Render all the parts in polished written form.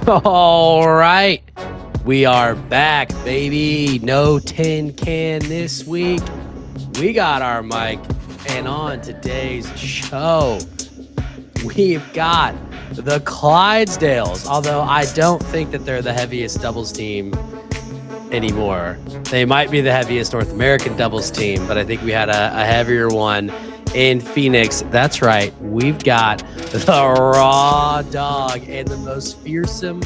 All right. We are back, baby. No tin can this week. We got our mic. And on today's show, we've got the Clydesdales. Although I don't think that they're the heaviest doubles team anymore. They might be the heaviest North American doubles team, but I think we had a heavier one in Phoenix. That's right. We've got the raw dog and the most fearsome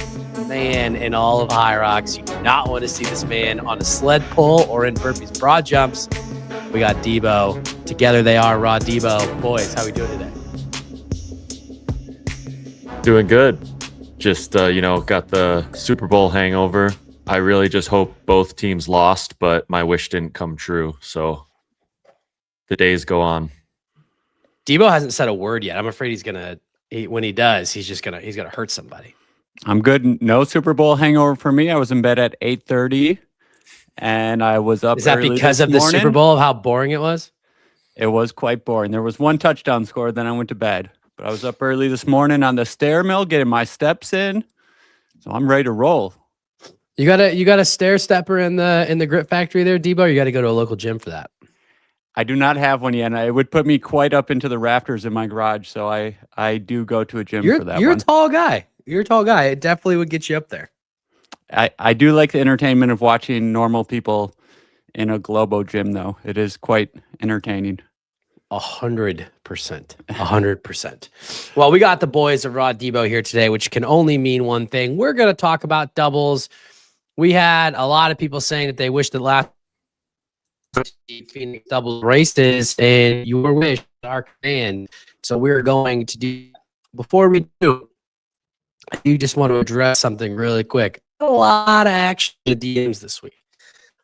man in all of HYROX. You do not want to see this man on a sled pull or in burpees broad jumps. We got Debo. Together they are Raw Debo. Boys, how we doing today? Doing good. Just, got the Super Bowl hangover. I really just hope both teams lost, but my wish didn't come true. So the days go on. Debo hasn't said a word yet. I'm afraid when he does, he's gonna hurt somebody. I'm good. No Super Bowl hangover for me. I was in bed at 8:30 and I was up. Is that because of the Super Bowl, of how boring it was? It was quite boring. There was one touchdown score, then I went to bed. But I was up early this morning on the stair mill, getting my steps in. So I'm ready to roll. You got a stair stepper in the Grit Factory there, Debo? Or you got to go to a local gym for that? I do not have one yet. It would put me quite up into the rafters in my garage. So I do go to a gym for that. You're a tall guy. You're a tall guy. It definitely would get you up there. I do like the entertainment of watching normal people in a Globo gym, though. It is quite entertaining. 100%. 100%. Well, we got the boys of Raw Debo here today, which can only mean one thing. We're going to talk about doubles. We had a lot of people saying that they wish that last Phoenix doubles races, and your wish, our command. So we're going to do, before we do, I do just want to address something really quick. A lot of action in the DMs this week.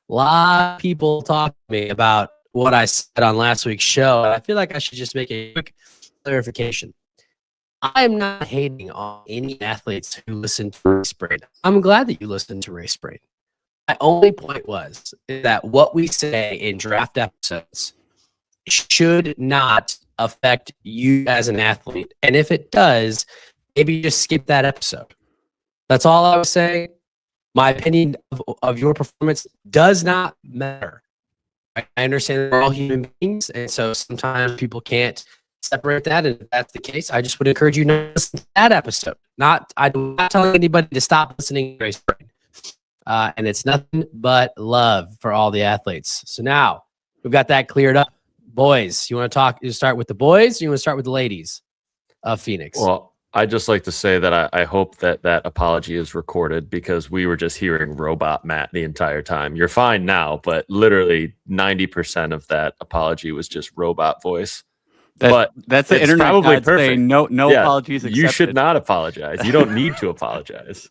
A lot of people talk to me about what I said on last week's show. I feel like I should just make a quick clarification. I am not hating on any athletes who listen to Race Brain. I'm glad that you listened to Race Brain. My only point was that what we say in draft episodes should not affect you as an athlete. And if it does, maybe just skip that episode. That's all I was saying. My opinion of your performance does not matter. I understand we're all human beings, and so sometimes people can't separate that. And if that's the case, I just would encourage you not to listen to that episode. I'm not telling anybody to stop listening to Race Brain. And it's nothing but love for all the athletes. So now we've got that cleared up. Boys, you want to talk? You start with the boys, or you want to start with the ladies of Phoenix? Well, I'd just like to say that I hope that apology is recorded, because we were just hearing Robot Matt the entire time. You're fine now, but literally 90% of that apology was just robot voice. That's the internet probably perfect. Saying no apologies accepted. You should not apologize. You don't need to apologize.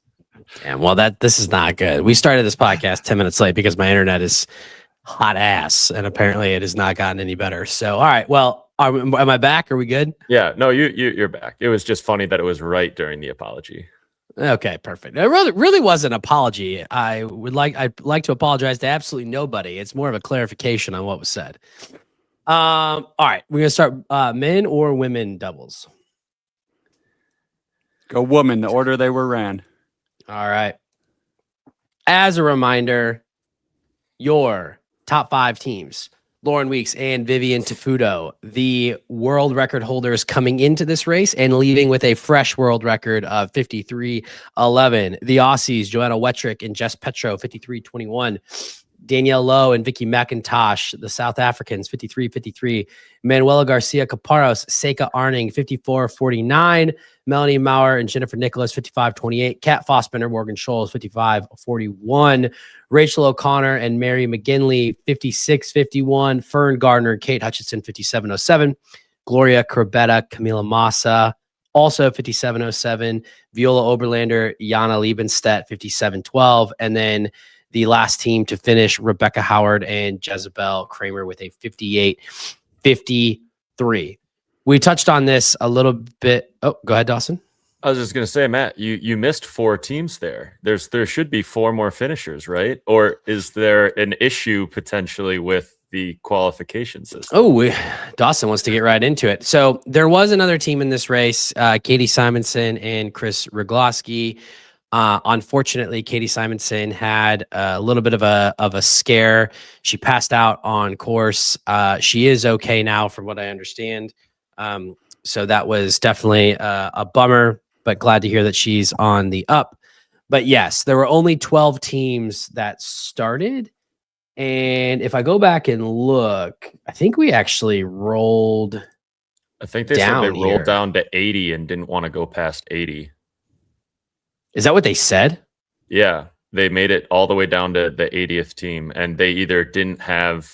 Damn, well, this is not good. We started this podcast 10 minutes late because my internet is hot ass, and apparently it has not gotten any better. So, all right, well, am I back? Are we good? Yeah, no, you're back. It was just funny that it was right during the apology. Okay, perfect. It really was an apology. I'd like to apologize to absolutely nobody. It's more of a clarification on what was said. All right, we're gonna start men or women doubles. Go woman, the order they were ran. All right. As a reminder, your top 5 teams, Lauren Weeks and Vivian Tafudo, the world record holders coming into this race and leaving with a fresh world record of 53.11. The Aussies, Joanna Wetrick and Jess Petro, 53.21. Danielle Lowe and Vicky McIntosh, the South Africans, 53.53. Manuela Garcia Caparros, Seika Arning, 54.49. Melanie Maurer and Jennifer Nicholas, 55.28. Kat Fossbender, Morgan Scholes, 55.41. Rachel O'Connor and Mary McGinley, 56.51. Fern Gardner, Kate Hutchinson, 57.07. Gloria Corbetta, Camila Massa, also 57.07. Viola Oberlander, Jana Liebenstedt, 57.12. And then the last team to finish, Rebecca Howard and Jezebel Kramer with a 58.53. We touched on this a little bit. Oh, go ahead, Dawson. I was just going to say, Matt, you missed 4 teams there. There should be 4 more finishers, right? Or is there an issue potentially with the qualification system? Oh, Dawson wants to get right into it. So there was another team in this race, Katie Simonson and Chris Rogloski. Unfortunately, Katie Simonson had a little bit of a scare. She passed out on course. She is okay now, from what I understand. So that was definitely a bummer, but glad to hear that she's on the up. But yes, there were only 12 teams that started. And if I go back and look, I think we actually rolled. I think they said they down rolled here. down to 80 and didn't want to go past 80. Is that what they said? Yeah, they made it all the way down to the 80th team, and they either didn't have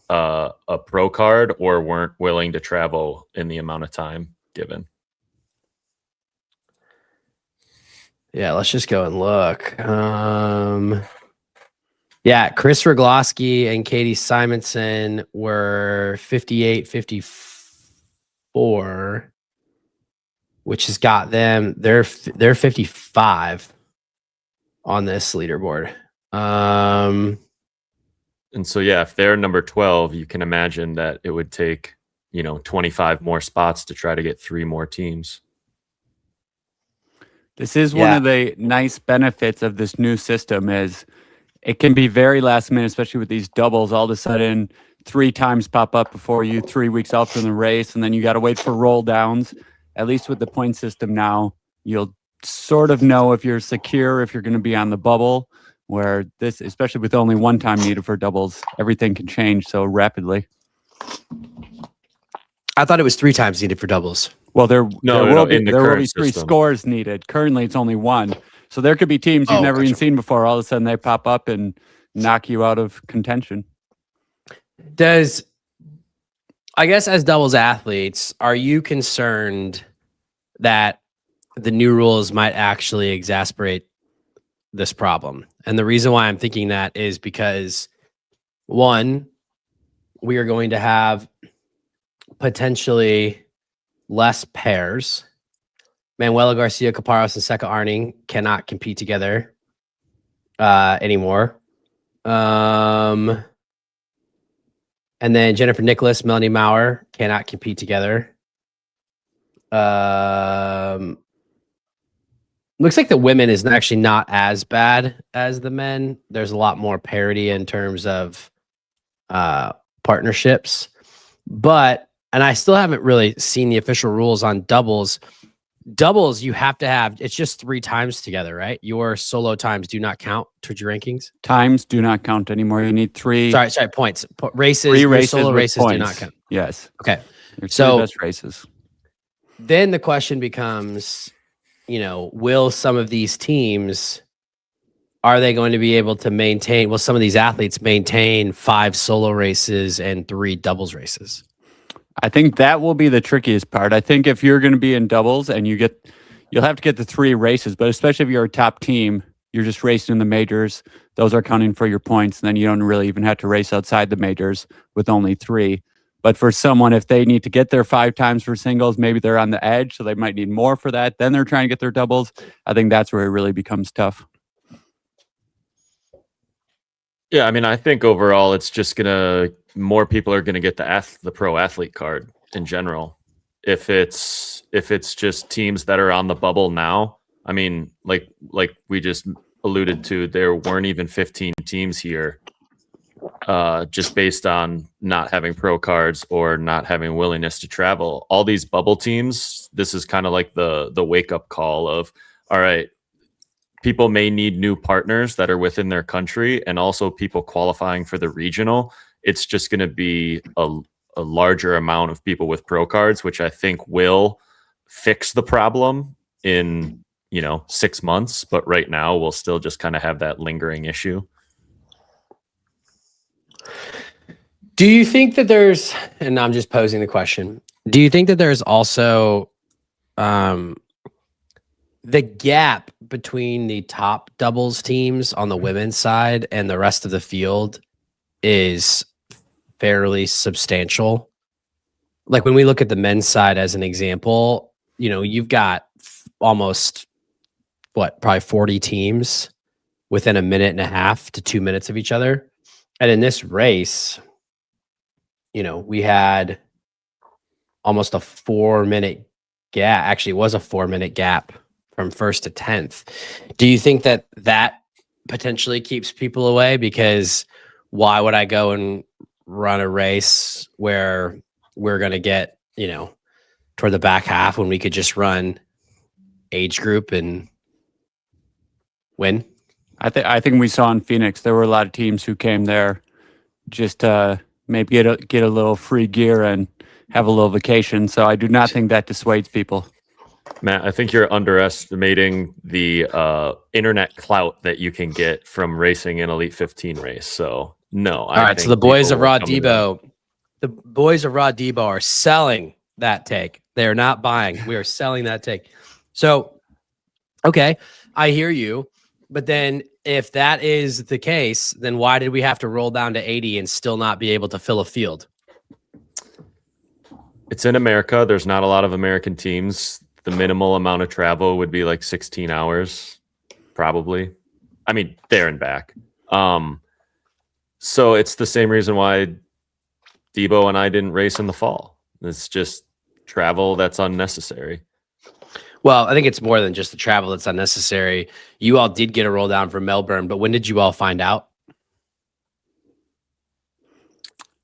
a pro card or weren't willing to travel in the amount of time given. Yeah, let's just go and look. Yeah, Chris Rogloski and Katie Simonson were 58, 54, which has got them, they're 55 on this leaderboard. And so, yeah, if they're number 12, you can imagine that it would take, 25 more spots to try to get 3 more teams. This is one of the nice benefits of this new system is it can be very last minute, especially with these doubles. All of a sudden, 3 times pop up before you 3 weeks out from the race, and then you got to wait for roll downs. At least with the point system now, you'll sort of know if you're secure, if you're going to be on the bubble, where this, especially with only 1 time needed for doubles, everything can change so rapidly. I thought it was 3 times needed for doubles. Well, there will be 3 system. scores needed. Currently, it's only 1. So there could be teams you've never even seen before. All of a sudden, they pop up and knock you out of contention. I guess as doubles athletes, are you concerned that the new rules might actually exacerbate this problem? And the reason why I'm thinking that is because, one, we are going to have potentially less pairs. Manuela Garcia Caparros and Seka Arning cannot compete together anymore. And then Jennifer Nicholas, Melanie Maurer cannot compete together. Looks like the women is actually not as bad as the men. There's a lot more parity in terms of partnerships. And I still haven't really seen the official rules on doubles. Doubles, you have to have, it's just 3 times together, right? Your solo times do not count towards your rankings. Times do not count anymore. You need 3. Sorry, points. Races, 3 races, solo races points. do not count. Yes. Okay. So best races. Then the question becomes, will some of these teams, are they going to be able to maintain, will some of these athletes maintain 5 solo races and 3 doubles races? I think that will be the trickiest part. I think if you're going to be in doubles and you'll have to get the 3 races, but especially if you're a top team, you're just racing in the majors. Those are counting for your points. And then you don't really even have to race outside the majors with only 3. But for someone, if they need to get there 5 times for singles, maybe they're on the edge, so they might need more for that. Then they're trying to get their doubles. I think that's where it really becomes tough. Yeah, I mean, I think overall it's just more people are gonna get the pro athlete card in general. If it's just teams that are on the bubble now, I mean, like we just alluded to, there weren't even 15 teams here, just based on not having pro cards or not having willingness to travel. All these bubble teams, this is kind of like the wake up call of, all right, people may need new partners that are within their country, and also people qualifying for the regional. It's just going to be a larger amount of people with pro cards, which I think will fix the problem in 6 months. But right now, we'll still just kind of have that lingering issue. Do you think that there's, and I'm just posing the question, do you think that there's also the gap between the top doubles teams on the women's side and the rest of the field is fairly substantial? Like when we look at the men's side as an example, you've got almost probably 40 teams within 1.5 to 2 minutes of each other. And in this race, we had almost a 4-minute gap. Actually, it was a 4-minute gap from 1st to 10th. Do you think that potentially keeps people away? Because why would I go and run a race where we're going to get, toward the back half when we could just run age group and win? I think we saw in Phoenix there were a lot of teams who came there just to maybe get a little free gear and have a little vacation. So I do not think that dissuades people. Matt, I think you're underestimating the internet clout that you can get from racing an Elite 15 race. So no. All right. So the boys of Raw Debo are selling that take. They are not buying. We are selling that take. So, okay, I hear you. But then if that is the case, then why did we have to roll down to 80 and still not be able to fill a field? It's in America. There's not a lot of American teams. The minimal amount of travel would be like 16 hours, probably. I mean, there and back. So it's the same reason why Debo and I didn't race in the fall. It's just travel that's unnecessary. Well, I think it's more than just the travel that's unnecessary. You all did get a roll down from Melbourne, but when did you all find out?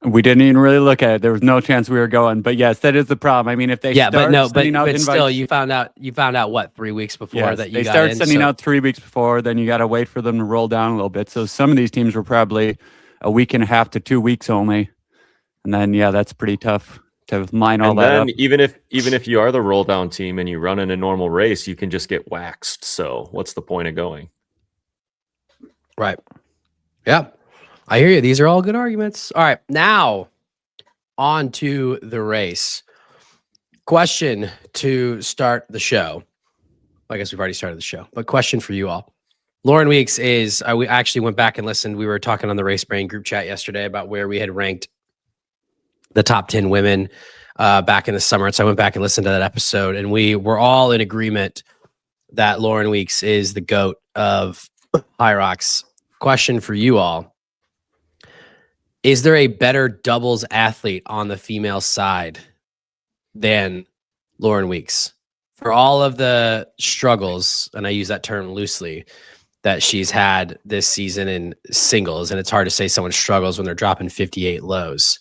We didn't even really look at it. There was no chance we were going. But yes, that is the problem. I mean, if they still, you found out what, 3 weeks before that you they got start in, sending out 3 weeks before. Then you got to wait for them to roll down a little bit. So some of these teams were probably a week and a half to 2 weeks only, and then that's pretty tough to line all that up. Even if you are the roll down team and you run in a normal race, you can just get waxed. So what's the point of going? Right. Yeah. I hear you. These are all good arguments. All right. Now on to the race. Question to start the show. I guess we've already started the show, but question for you all. Lauren Weeks is, we actually went back and listened. We were talking on the Race Brain group chat yesterday about where we had ranked the top 10 women back in the summer. So I went back and listened to that episode, and we were all in agreement that Lauren Weeks is the GOAT of HYROX. Question for you all. Is there a better doubles athlete on the female side than Lauren Weeks? For all of the struggles, and I use that term loosely, that she's had this season in singles, and it's hard to say someone struggles when they're dropping 58 lows.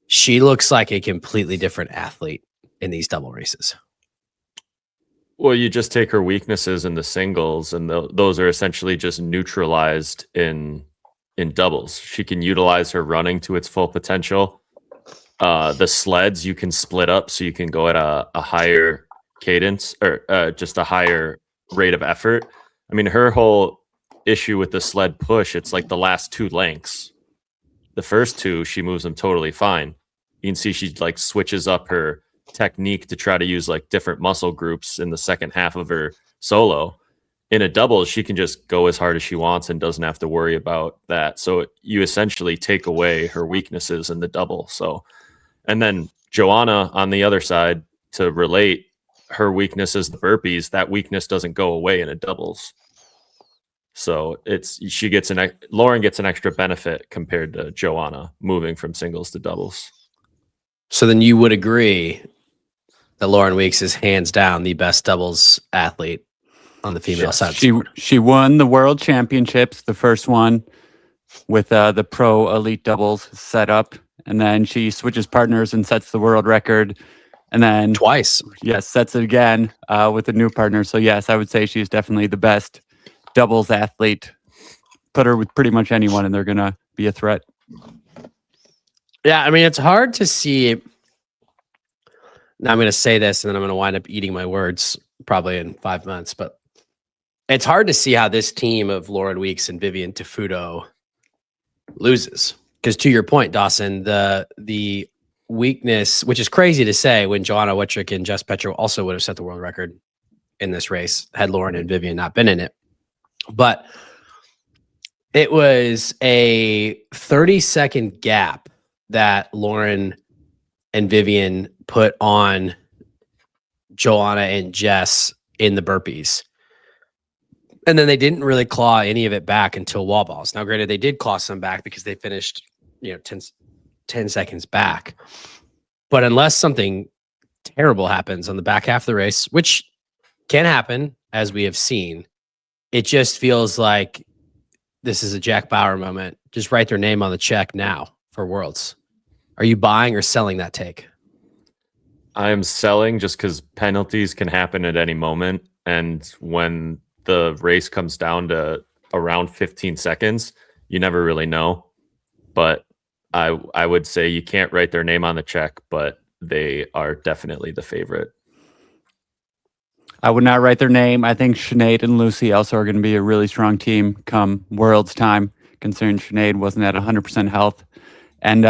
She looks like a completely different athlete in these double races. Well, you just take her weaknesses in the singles, and those are essentially just neutralized in doubles. She can utilize her running to its full potential. The sleds you can split up, so you can go at a higher cadence or just a higher rate of effort. I mean, her whole issue with the sled push, it's like the last 2 lengths. The first 2, she moves them totally fine. You can see she like switches up her technique to try to use like different muscle groups in the second half of her solo. In a double, she can just go as hard as she wants and doesn't have to worry about that. So you essentially take away her weaknesses in the double. So, and then Joanna on the other side, to relate, her weakness is the burpees. That weakness doesn't go away in a doubles. So Lauren gets an extra benefit compared to Joanna moving from singles to doubles. So then you would agree that Lauren Weeks is hands down the best doubles athlete on the female side. She won the world championships, the first one with the pro elite doubles setup, and then she switches partners and sets the world record, and then twice, sets it again with a new partner. So yes, I would say she's definitely the best doubles athlete. Put her with pretty much anyone, and they're gonna be a threat. Yeah, I mean, it's hard to see. Now I'm going to say this, and then I'm going to wind up eating my words probably in 5 months, but it's hard to see how this team of Lauren Weeks and Vivian Tefudo loses. Because to your point, Dawson, the weakness, which is crazy to say when Joanna Wittrick and Jess Petro also would have set the world record in this race had Lauren and Vivian not been in it. But it was a 30-second gap that Lauren and Vivian put on Joanna and Jess in the burpees. And then they didn't really claw any of it back until wall balls. Now, granted, they did claw some back because they finished 10 seconds back. But unless something terrible happens on the back half of the race, which can happen, as we have seen. It just feels like this is a Jack Bauer moment. Just write their name on the check now for Worlds. Are you buying or selling that take? I am selling just because penalties can happen at any moment. And when the race comes down to around 15 seconds, you never really know. But I would say you can't write their name on the check, but they are definitely the favorite. I would not write their name. I think Sinead and Lucy also are going to be a really strong team come Worlds time, considering Sinead wasn't at 100% health. And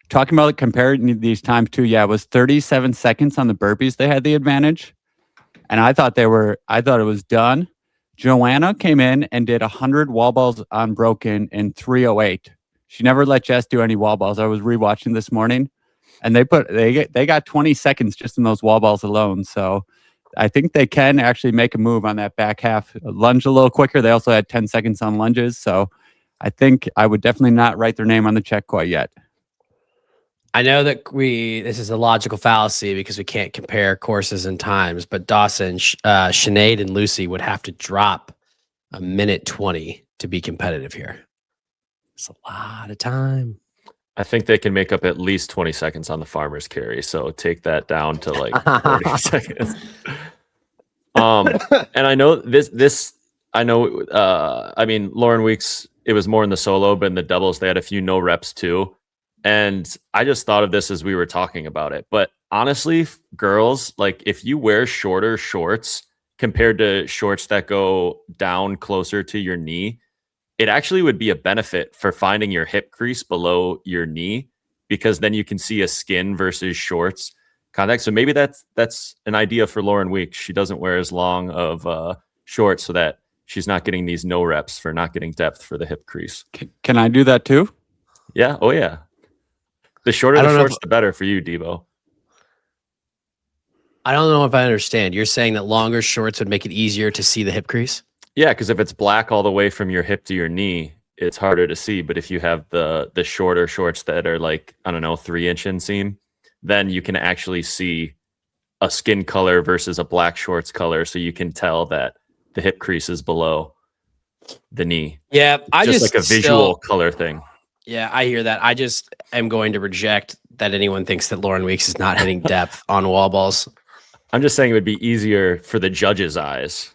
talking about comparing these times too, yeah, it was 37 seconds on the burpees. They had the advantage. And I thought it was done. Joanna came in and did 100 wall balls unbroken in 3:08. She never let Jess do any wall balls. I was rewatching this morning, and they got 20 seconds just in those wall balls alone. So I think they can actually make a move on that back half. Lunge a little quicker. They also had 10 seconds on lunges. So I think I would definitely not write their name on the check quite yet. I know that this is a logical fallacy because we can't compare courses and times, but Dawson, Sinead, and Lucy would have to drop a minute 20 to be competitive here. It's a lot of time. I think they can make up at least 20 seconds on the farmer's carry. So take that down to like 40 seconds. And I know I mean, Lauren Weeks, it was more in the solo, but in the doubles, they had a few no reps too. And I just thought of this as we were talking about it. But honestly, girls, like if you wear shorter shorts compared to shorts that go down closer to your knee, it actually would be a benefit for finding your hip crease below your knee, because then you can see a skin versus shorts contact. So maybe that's an idea for Lauren Weeks. She doesn't wear as long of shorts so that she's not getting these no reps for not getting depth for the hip crease. Can I do that too? Yeah. Oh yeah. The shorter the shorts, the better for you, Debo. I don't know if I understand. You're saying that longer shorts would make it easier to see the hip crease? Yeah, because if it's black all the way from your hip to your knee, it's harder to see. But if you have the shorter shorts that are like, I don't know, 3-inch inseam, then you can actually see a skin color versus a black shorts color. So you can tell that the hip crease is below the knee. Yeah, I just like a visual color thing. Yeah, I hear that. I just am going to reject that anyone thinks that Lauren Weeks is not hitting depth on wall balls. I'm just saying it would be easier for the judges' eyes.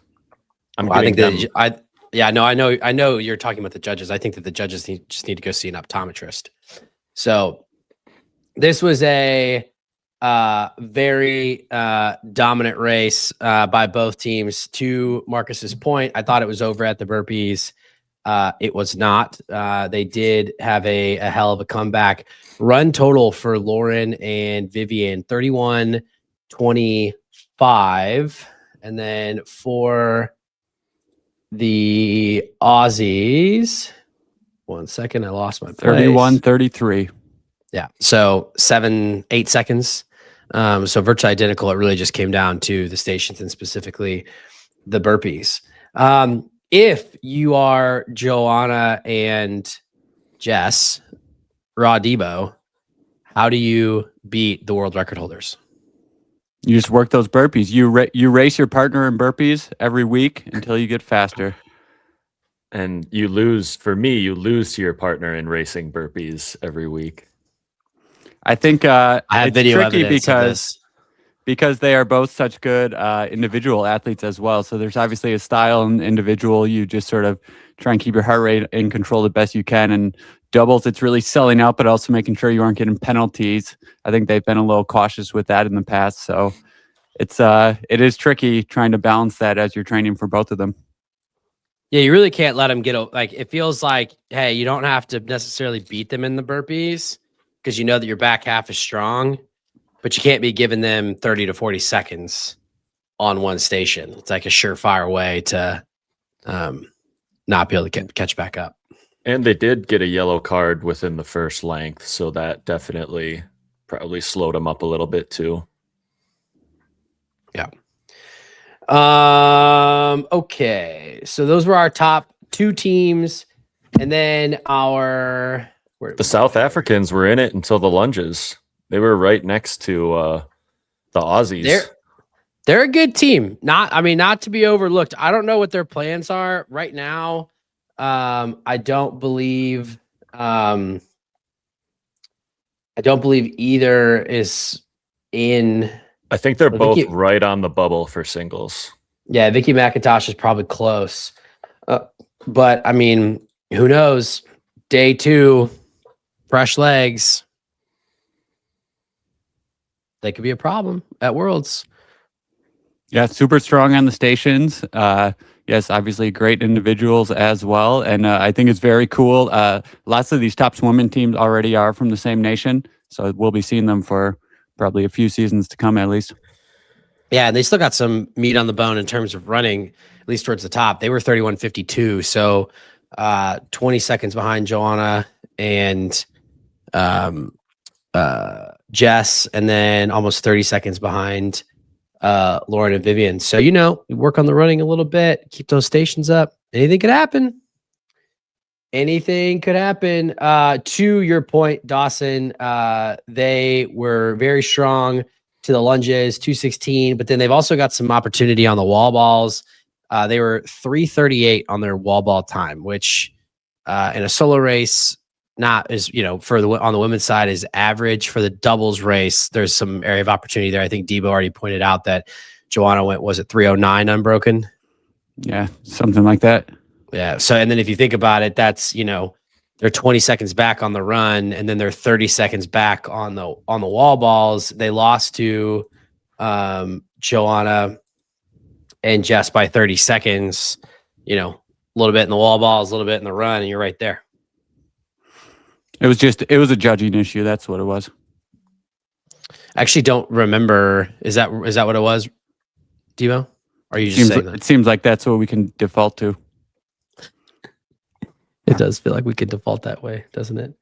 I know you're talking about the judges. I think that the judges just need to go see an optometrist. So this was a very dominant race by both teams. To Marcus's point, I thought it was over at the burpees. It was not. They did have a hell of a comeback. Run total for Lauren and Vivian, 31-25. And then for the Aussies, 1 second, I lost my place. 31-33. Yeah. So 7-8 seconds. So virtually identical. It really just came down to the stations and specifically the burpees. If you are Joanna and Jess, Raw Debo, how do you beat the world record holders? You just work those burpees. You race your partner in burpees every week until you get faster. And you lose to your partner in racing burpees every week. I think I have it's video tricky evidence because they are both such good individual athletes as well. So there's obviously a style and individual. You just sort of try and keep your heart rate in control the best you can. And doubles, it's really selling out, but also making sure you aren't getting penalties. I think they've been a little cautious with that in the past. So it is tricky trying to balance that as you're training for both of them. Yeah, you really can't let them get it feels like, hey, you don't have to necessarily beat them in the burpees because you know that your back half is strong, but you can't be giving them 30 to 40 seconds on one station. It's like a surefire way to not be able to catch back up. And they did get a yellow card within the first length, so that definitely probably slowed them up a little bit too. Yeah. Okay. So those were our top two teams. And then the South Africans were in it until the lunges. They were right next to the Aussies. They're a good team. Not to be overlooked. I don't know what their plans are right now. I don't believe either is in. I think they're Well, both Vicky, right on the bubble for singles. yeah, Vicky McIntosh is probably close. But I mean, who knows? Day 2, fresh legs. They could be a problem at Worlds. Yeah, super strong on the stations. Yes, obviously great individuals as well. And I think it's very cool. Lots of these top swimming teams already are from the same nation. So we'll be seeing them for probably a few seasons to come at least. Yeah, and they still got some meat on the bone in terms of running, at least towards the top. They were 31:52, so 20 seconds behind Joanna and Jess, and then almost 30 seconds behind Lauren and Vivian. So, we work on the running a little bit, keep those stations up. Anything could happen. Anything could happen. To your point, Dawson, they were very strong to the lunges, 216, but then they've also got some opportunity on the wall balls. They were 338 on their wall ball time, which in a solo race, not as, on the women's side is average. For the doubles race, there's some area of opportunity there. I think Debo already pointed out that Joanna was it 309 unbroken? Yeah, something like that. Yeah. So, and then if you think about it, that's, they're 20 seconds back on the run, and then they're 30 seconds back on the wall balls. They lost to Joanna and Jess by 30 seconds, a little bit in the wall balls, a little bit in the run, and you're right there. It was a judging issue. That's what it was. I actually don't remember. Is that what it was, Debo? Or are you just saying that? It seems like that's what we can default to. It does feel like we could default that way, doesn't it?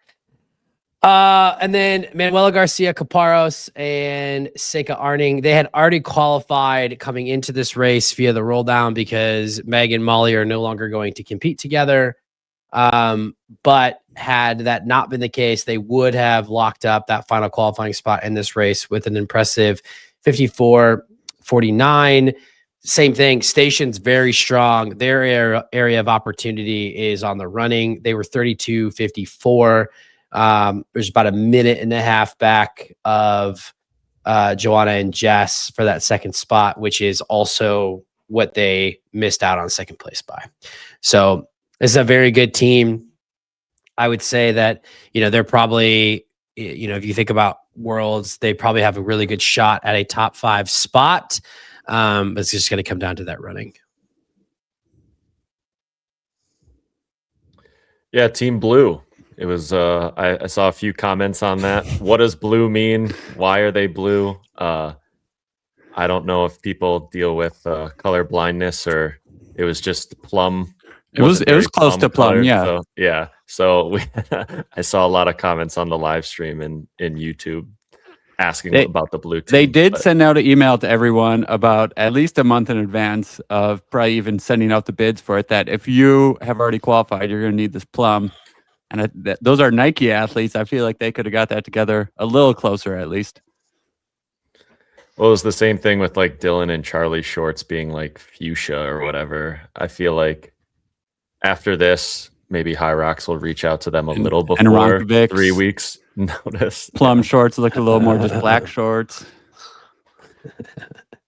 And then Manuela Garcia Caparros and Seika Arning, they had already qualified coming into this race via the roll down because Meg and Molly are no longer going to compete together. But had that not been the case, they would have locked up that final qualifying spot in this race with an impressive 54:49. Same thing. Station's very strong. Their area of opportunity is on the running. They were 32:54. There's about a minute and a half back of Joanna and Jess for that second spot, which is also what they missed out on second place by. So this is a very good team. I would say that, they're probably, if you think about Worlds, they probably have a really good shot at a top 5 spot. But it's just going to come down to that running. Yeah, Team Blue. It was. I saw a few comments on that. What does blue mean? Why are they blue? I don't know if people deal with color blindness or it was just plum. It was close to plum. Colored, Yeah. So, yeah. So I saw a lot of comments on the live stream in YouTube asking about the blue team. They did send out an email to everyone about at least a month in advance of probably even sending out the bids for it, that if you have already qualified, you're going to need this plum. And those are Nike athletes. I feel like they could have got that together a little closer at least. Well, it was the same thing with like Dylan and Charlie's shorts being like fuchsia or whatever. I feel like after this, maybe HYROX will reach out to them a little before 3 weeks notice. Plum shorts looked a little more just black shorts.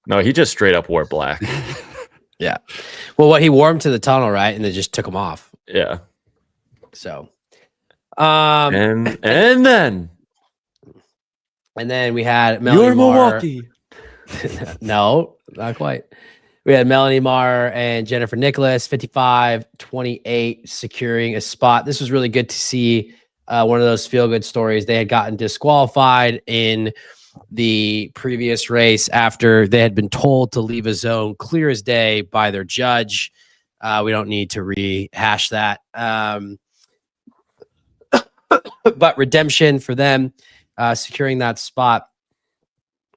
No, he just straight up wore black. Yeah. Well, he wore them to the tunnel, right? And they just took them off. Yeah. So, and then we had Melanie You're Milwaukee. No, not quite. We had Melanie Marr and Jennifer Nicholas, 55-28, securing a spot. This was really good to see. One of those feel-good stories. They had gotten disqualified in the previous race after they had been told to leave a zone clear as day by their judge. We don't need to rehash that. But redemption for them, securing that spot.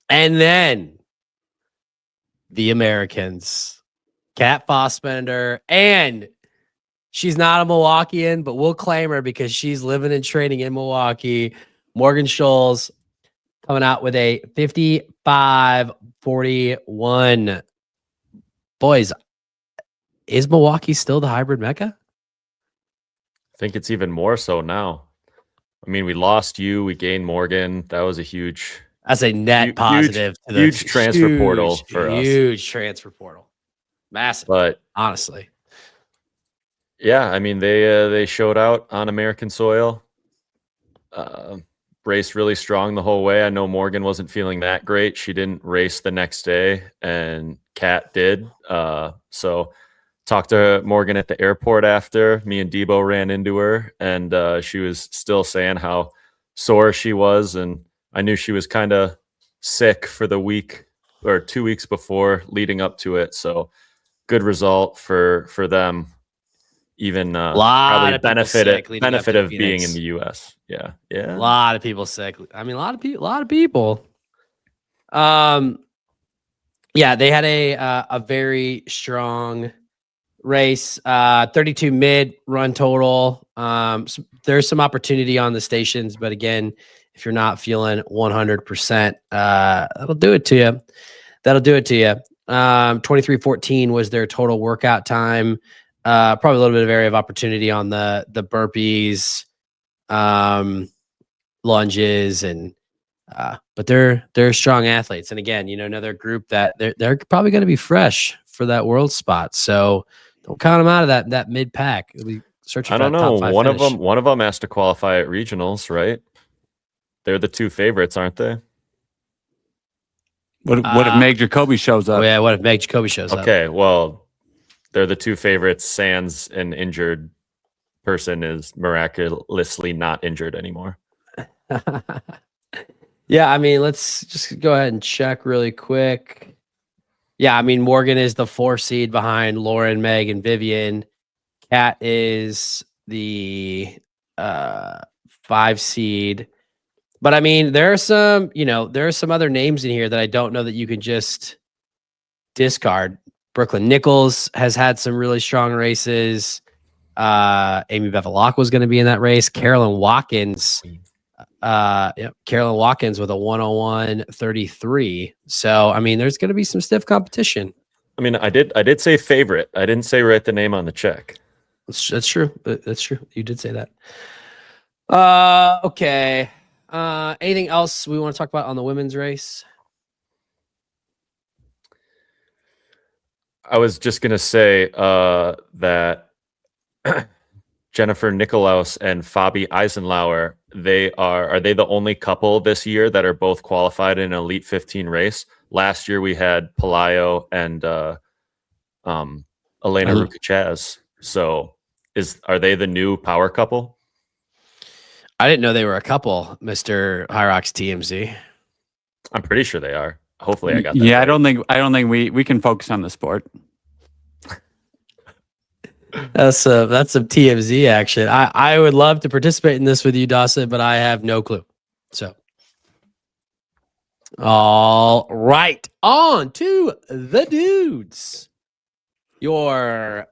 And then the Americans, Kat Fossbender, and she's not a Milwaukeean, but we'll claim her because she's living and training in Milwaukee. Morgan Scholes coming out with a 55-41. Boys, is Milwaukee still the hybrid mecca? I think it's even more so now. I mean, we lost you, we gained Morgan. That was a huge, That's a net positive. huge transfer portal for us. Huge transfer portal. Massive. But honestly, yeah, I mean, they showed out on American soil. Raced really strong the whole way. I know Morgan wasn't feeling that great. She didn't race the next day, and Kat did. So talked to Morgan at the airport after. Me and Debo ran into her, and she was still saying how sore she was, and I knew she was kind of sick for the week or 2 weeks before leading up to it. So good result for them. Even probably benefit of being in the U.S. Yeah. A lot of people sick. I mean, a lot of people. Yeah, they had a very strong race. 32 mid run total. There's some opportunity on the stations, but again, if you're not feeling 100%, that'll do it to you. 23:14 was their total workout time. Probably a little bit of area of opportunity on the burpees, lunges, and but they're strong athletes. And again, another group that they're probably going to be fresh for that world spot. So don't count them out of that mid pack. I don't know. One of them has to qualify at regionals, right? They're the two favorites, aren't they? What if Meg Jacoby shows up? Oh yeah, what if Meg Jacoby shows up? Okay, well, they're the two favorites. Sans, an injured person, is miraculously not injured anymore. Yeah, I mean, let's just go ahead and check really quick. Yeah, I mean, Morgan is the 4 seed behind Lauren, Meg, and Vivian. Kat is the 5 seed. But I mean, there are some other names in here that I don't know that you can just discard. Brooklyn Nichols has had some really strong races. Amy Bevilacqua was going to be in that race. Carolyn Watkins with a 101.33. So I mean, there's going to be some stiff competition. I mean, I did say favorite. I didn't say write the name on the check. That's true. That's true. You did say that. Okay. Anything else we want to talk about on the women's race? I was just gonna say that Jennifer Nikolaus and Fabi Eisenlauer, are they the only couple this year that are both qualified in an Elite 15 race? Last year we had Pelayo and Elena Rukachaz. So are they the new power couple? I didn't know they were a couple, Mr. HYROX TMZ. I'm pretty sure they are. Hopefully I got that. Yeah, right. I don't think we can focus on the sport. That's some TMZ action. I would love to participate in this with you, Dawson, but I have no clue. So, all right, on to the dudes. Your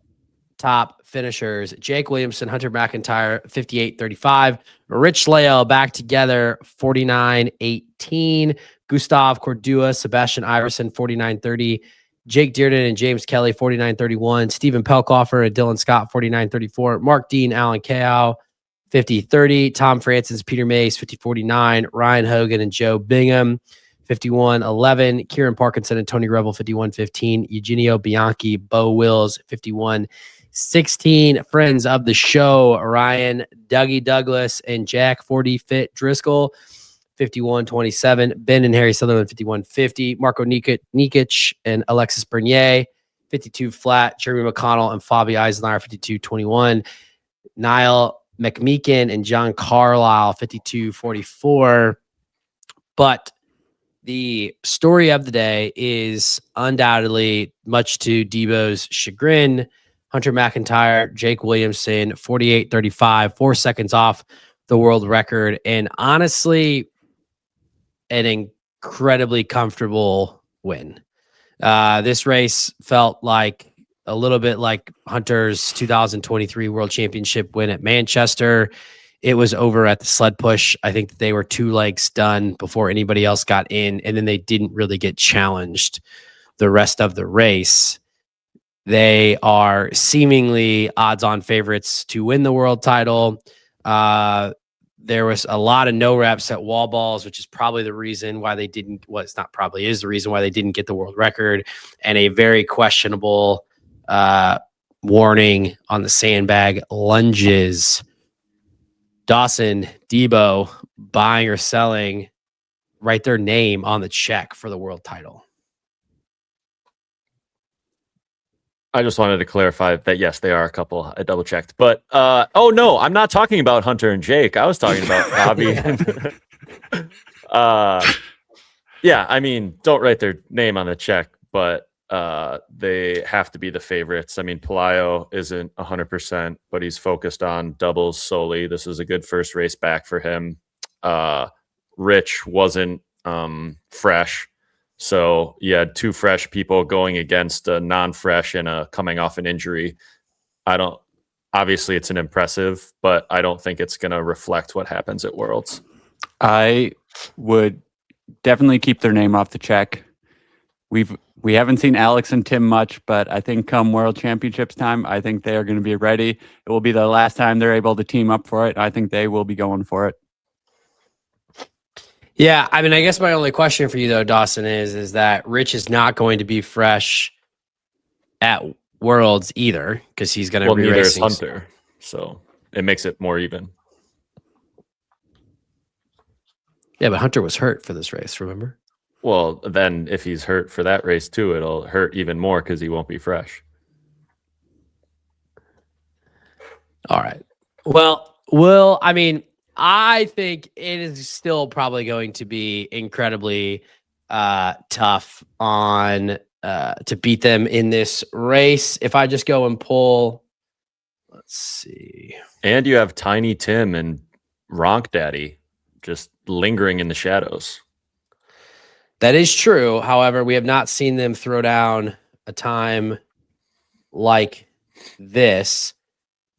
top finishers: Jake Williamson, Hunter McIntyre, 58-35. Rich Lael back together, 49-18. Gustav Cordua, Sebastian Iverson, 49-30. Jake Dearden and James Kelly, 49-31. Stephen Pelkoffer and Dylan Scott, 49-34. Mark Dean, Alan Kao, 50-30. Tom Francis, Peter Mace, 50-49. Ryan Hogan and Joe Bingham, 51-11. Kieran Parkinson and Tony Revel, 51-15. Eugenio Bianchi, Bo Wills, 51-16. Friends of the show, Ryan, Dougie Douglas, and Jack 40 Fit Driscoll, 51-27. Ben and Harry Sutherland, 51-50. Marco Nikic and Alexis Bernier, 52 flat. Jeremy McConnell and Fabi Eisenhower, 52-21. Niall McMeekin and John Carlisle, 52-44. But the story of the day is undoubtedly, much to Debo's chagrin, Hunter McIntyre, Jake Williamson, 48-35, 4 seconds off the world record. And honestly, an incredibly comfortable win. This race felt like a little bit like Hunter's 2023 World Championship win at Manchester. it was over at the sled push. I think that they were 2 legs done before anybody else got in, and then they didn't really get challenged the rest of the race. They are seemingly odds-on favorites to win the world title. There was a lot of no reps at wall balls, which is probably the reason why they didn't. Well, it's not probably is the reason why they didn't get the world record, and a very questionable warning on the sandbag lunges. Dawson, Debo, buying or selling, write their name on the check for the world title. I just wanted to clarify that yes, they are a couple. I double checked, but oh no, I'm not talking about Hunter and Jake. I was talking about Bobby. Yeah, I mean, don't write their name on the check, but they have to be the favorites. I mean, Pelayo isn't 100%, but he's focused on doubles solely. This is a good first race back for him. Rich wasn't fresh. So you had 2 fresh people going against a non-fresh and coming off an injury. Obviously it's an impressive, but I don't think it's going to reflect what happens at Worlds. I would definitely keep their name off the check. We haven't seen Alex and Tim much, but I think come World Championships time, I think they are going to be ready. It will be the last time they're able to team up for it. I think they will be going for it. Yeah, I mean, I guess my only question for you though, Dawson, is that Rich is not going to be fresh at Worlds either because he's going to be neither is racing. Hunter, so it makes it more even. Yeah, but Hunter was hurt for this race, remember? Well, then if he's hurt for that race too, it'll hurt even more because he won't be fresh. All right. Well, I mean, I think it is still probably going to be incredibly tough on to beat them in this race. If I just go and pull, let's see. And you have Tiny Tim and Ronk Daddy just lingering in the shadows. That is true. However, we have not seen them throw down a time like this.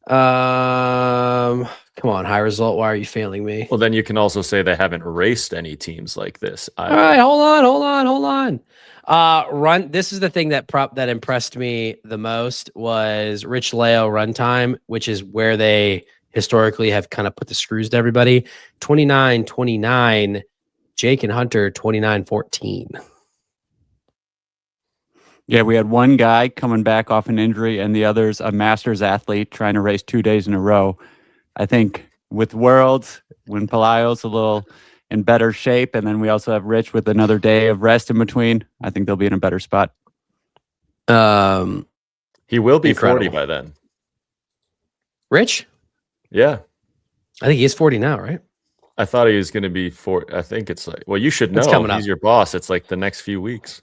Come on, high result. Why are you failing me? Well, then you can also say they haven't raced any teams like this. All right, hold on. This is the thing that impressed me the most was Rich Leo runtime, which is where they historically have kind of put the screws to everybody. 29-29, Jake and Hunter 29-14. Yeah, we had one guy coming back off an injury and the other's a Masters athlete trying to race 2 days in a row. I think with Worlds, when Pelayo's a little in better shape, and then we also have Rich with another day of rest in between, I think they'll be in a better spot. He will be incredible. 40 by then. Rich? Yeah. I think he's 40 now, right? I thought he was going to be 40. I think it's like, well, you should know. It's coming up. He's your boss. It's like the next few weeks.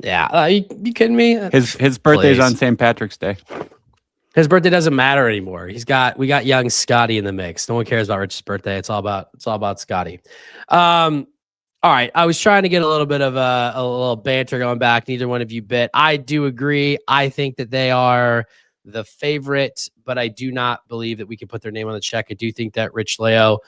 Yeah. You kidding me? His birthday's on St. Patrick's Day. His birthday doesn't matter anymore. We got young Scotty in the mix. No one cares about Rich's birthday. It's all about Scotty. All right. I was trying to get a little bit of a little banter going back. Neither one of you bit. I do agree. I think that they are the favorite, but I do not believe that we can put their name on the check. I do think that Rich Leo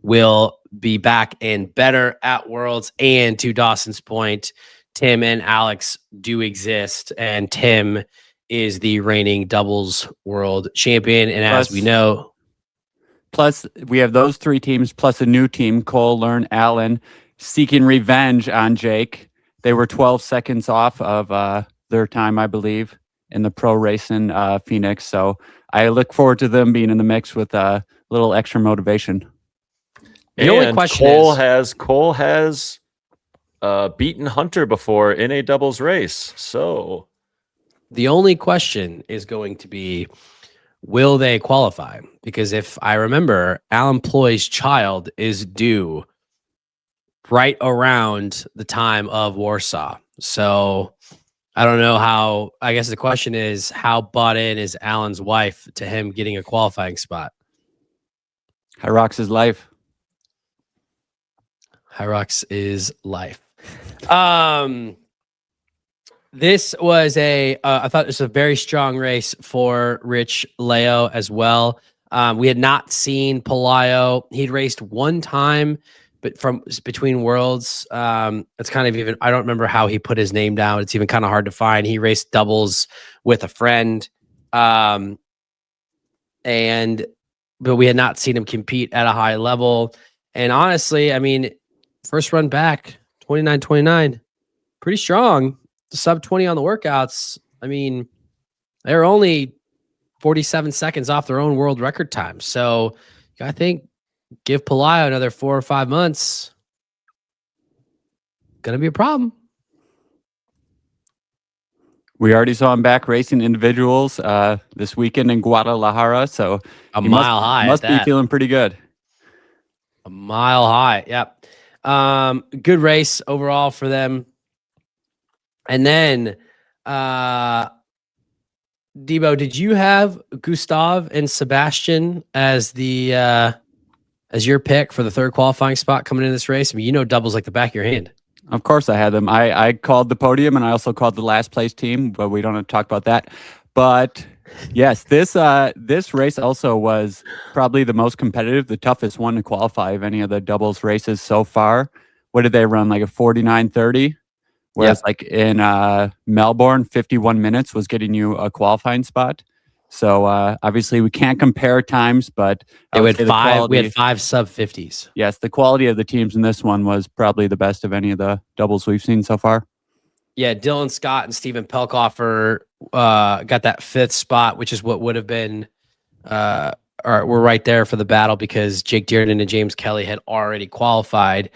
will be back and better at Worlds. And to Dawson's point, Tim and Alex do exist, and Tim is the reigning doubles world champion. And as we know, plus we have those 3 teams plus a new team, Cole, Learn, Allen, seeking revenge on Jake. They were 12 seconds off of their time, I believe, in the pro racing Phoenix. So I look forward to them being in the mix with a little extra motivation. The only question Cole has beaten Hunter before in a doubles race. So the only question is going to be, will they qualify? Because if I remember, Alan Ploy's child is due right around the time of Warsaw. So I don't know how. I guess the question is, how bought in is Alan's wife to him getting a qualifying spot? HYROX is life. HYROX is life. This was I thought it was a very strong race for Rich Leo as well. We had not seen Pelayo. He'd raced one time, but from between worlds. It's kind of even, I don't remember how he put his name down. It's even kind of hard to find. He raced doubles with a friend. But we had not seen him compete at a high level. And honestly, I mean, first run back, 29-29, pretty strong. Sub 20 on the workouts. I mean, they're only 47 seconds off their own world record time. So I think give Pelayo another 4 or 5 months. Gonna be a problem. We already saw him back racing individuals this weekend in Guadalajara. So A mile high. Must be feeling pretty good. A mile high. Yep. Good race overall for them. And then, Debo, did you have Gustav and Sebastian as the as your pick for the third qualifying spot coming into this race? I mean, you know doubles like the back of your hand. Of course I had them. I called the podium, and I also called the last place team, but we don't have to talk about that. But yes, this race also was probably the most competitive, the toughest one to qualify of any of the doubles races so far. What did they run? Like a 49:30? Whereas like in Melbourne, 51 minutes was getting you a qualifying spot. So obviously we can't compare times, but we had 5 sub 50s. Yes, the quality of the teams in this one was probably the best of any of the doubles we've seen so far. Yeah, Dylan Scott and Stephen Pelkoffer got that 5th spot, which is what would have been we're right there for the battle because Jake Dearden and James Kelly had already qualified.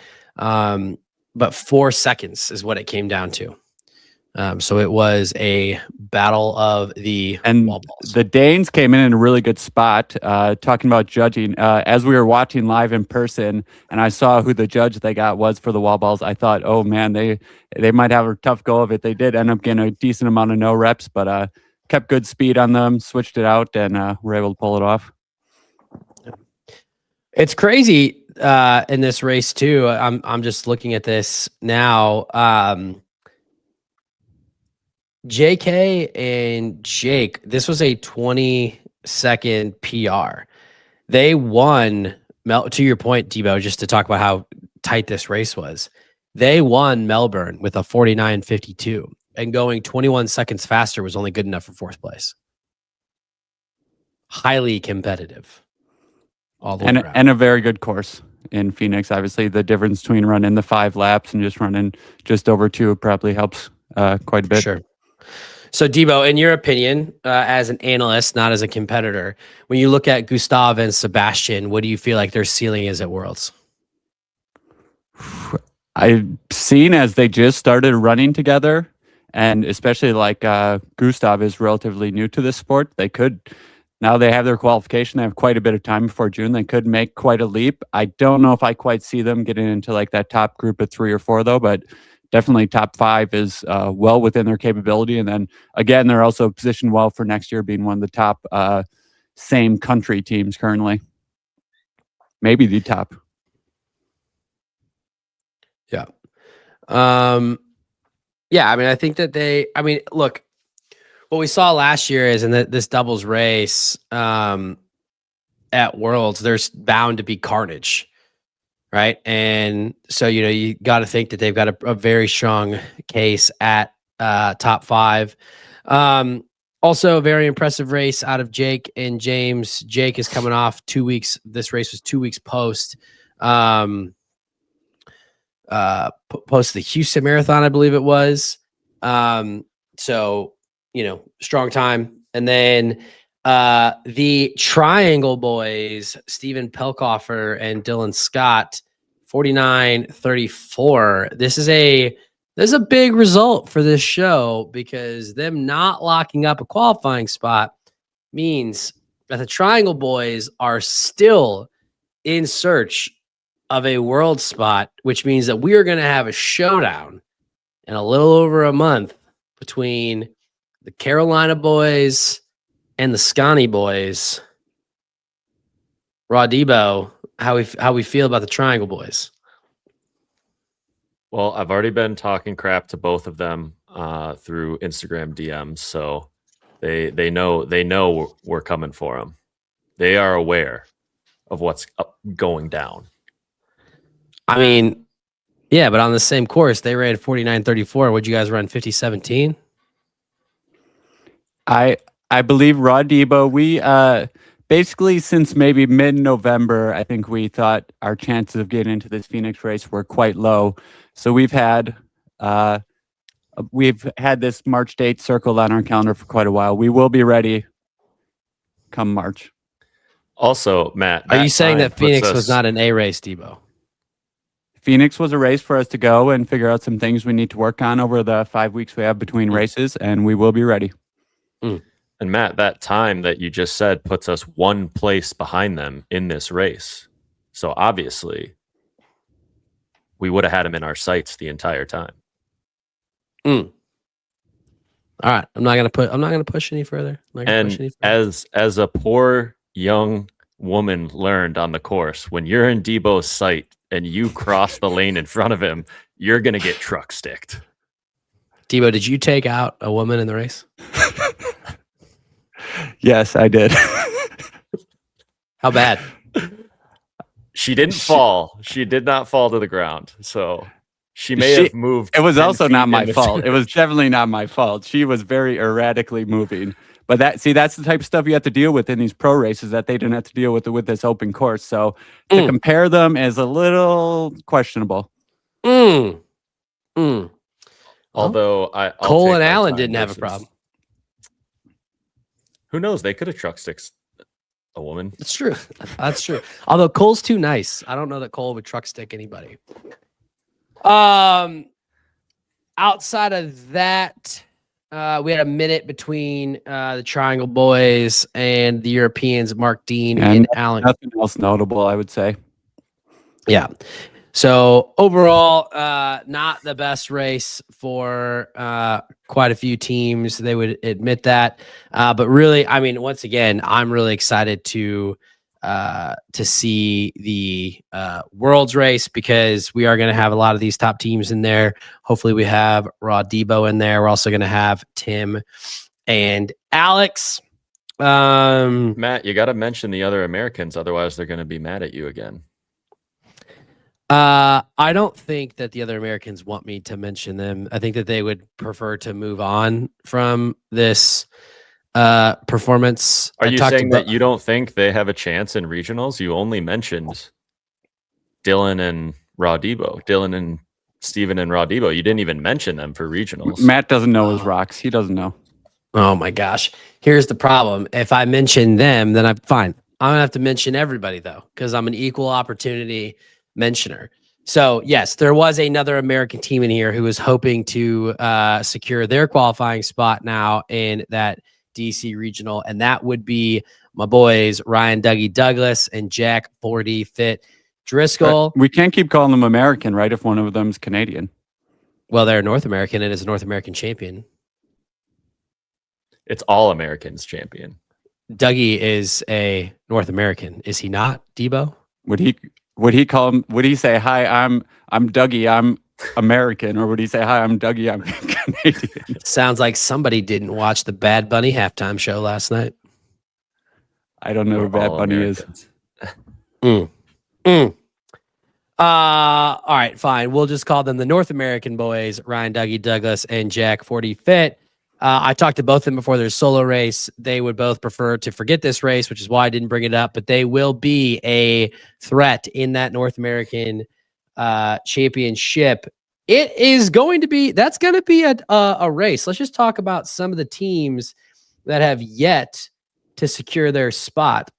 But 4 seconds is what it came down to. So it was a battle of the wall balls. The Danes came in a really good spot. Talking about judging, as we were watching live in person, and I saw who the judge they got was for the wall balls, I thought, oh man, they might have a tough go of it. They did end up getting a decent amount of no reps, but kept good speed on them, switched it out, and were able to pull it off. It's crazy in this race too. I'm just looking at this now. JK and Jake, this was a 20-second PR. They won, to your point, Debo, just to talk about how tight this race was. They won Melbourne with a 49:52, and going 21 seconds faster was only good enough for 4th place. Highly competitive. All the way around. And a very good course in Phoenix. Obviously, the difference between running the 5 laps and just running just over 2 probably helps quite a bit. Sure. So, Debo, in your opinion, as an analyst, not as a competitor, when you look at Gustav and Sebastian, what do you feel like their ceiling is at Worlds? I've seen as they just started running together, and especially like Gustav is relatively new to this sport, now they have their qualification. They have quite a bit of time before June. They could make quite a leap. I don't know if I quite see them getting into like that top group of 3 or 4 though, but definitely top 5 is well within their capability. And then again, they're also positioned well for next year, being one of the top same country teams currently. Maybe the top. Yeah. Yeah, I mean, I think that look, what we saw last year is in this doubles race at Worlds, there's bound to be carnage. Right. And so, you got to think that they've got a very strong case at top 5. Also, a very impressive race out of Jake and James. Jake is coming off 2 weeks. This race was 2 weeks post the Houston Marathon, I believe it was. So, strong time. And then the Triangle Boys, Stephen Pelkoffer and Dylan Scott, 49:34. This is a big result for this show because them not locking up a qualifying spot means that the Triangle Boys are still in search of a world spot, which means that we are going to have a showdown in a little over a month between the Carolina Boys and the Scotty Boys. Raw Debo, how we feel about the Triangle Boys? Well, I've already been talking crap to both of them through Instagram DMs, so they know we're coming for them. They are aware of what's going down. I mean, yeah, but on the same course, they ran 49.34. Would you guys run 50.17? I believe Raw Debo, we basically since maybe mid-November, I think we thought our chances of getting into this Phoenix race were quite low. So we've had this March date circled on our calendar for quite a while. We will be ready come March. Also, Matt, are you saying that Phoenix was not an A race, Debo? Phoenix was a race for us to go and figure out some things we need to work on over the 5 weeks we have between races, and we will be ready. And Matt, that time that you just said puts us one place behind them in this race. So obviously, we would have had him in our sights the entire time. All right, I'm not gonna push any further. And as a poor young woman learned on the course, when you're in Debo's sight and you cross the lane in front of him, you're gonna get truck sticked. Debo, did you take out a woman in the race? Yes, I did. How bad? She didn't fall. She did not fall to the ground. So she may have moved. It was 10 also feet not my in fault. It was definitely not my fault. She was very erratically moving. But that's the type of stuff you have to deal with in these pro races that they didn't have to deal with this open course. So to compare them is a little questionable. Although I'll Cole and Allen didn't have a problem. Who knows? They could have truck sticks a woman. It's true. That's true. Although Cole's too nice. I don't know that Cole would truck stick anybody. Outside of that, we had a minute between the Triangle Boys and the Europeans, Mark Dean and Allen. Nothing else notable, I would say. Yeah. So overall, not the best race for quite a few teams. They would admit that. But really, I mean, once again, I'm really excited to see the Worlds race because we are going to have a lot of these top teams in there. Hopefully we have Raw Debo in there. We're also going to have Tim and Alex. Matt, you got to mention the other Americans. Otherwise, they're going to be mad at you again. I don't think that the other Americans want me to mention them. I think that they would prefer to move on from this performance. Are you saying that you don't think they have a chance in regionals? You only mentioned Dylan and Raw Debo. Dylan and Steven and Raw Debo. You didn't even mention them for regionals. Matt doesn't know his rocks. He doesn't know. Oh my gosh. Here's the problem. If I mention them, then I'm fine. I'm going to have to mention everybody though, because I'm an equal opportunity mentioner. So yes, there was another American team in here who was hoping to secure their qualifying spot now in that DC regional, and that would be my boys Ryan Dougie Douglas and Jack 40 Fit Driscoll. We can't keep calling them American, right? If one of them's Canadian. Well, they're North American and is a North American champion. It's all Americans champion. Dougie is a North American, is he not, Debo? Would he call him? Would he say, "Hi, I'm Dougie, I'm American," or would he say, "Hi, I'm Dougie, I'm Canadian"? Sounds like somebody didn't watch the Bad Bunny halftime show last night. I don't know who Bad Bunny Americans. is. All right, fine. We'll just call them the North American boys, Ryan Dougie Douglas and Jack 40 Fit. I talked to both of them before their solo race. They would both prefer to forget this race, which is why I didn't bring it up, but they will be a threat in that North American championship. That's going to be a race. Let's just talk about some of the teams that have yet to secure their spot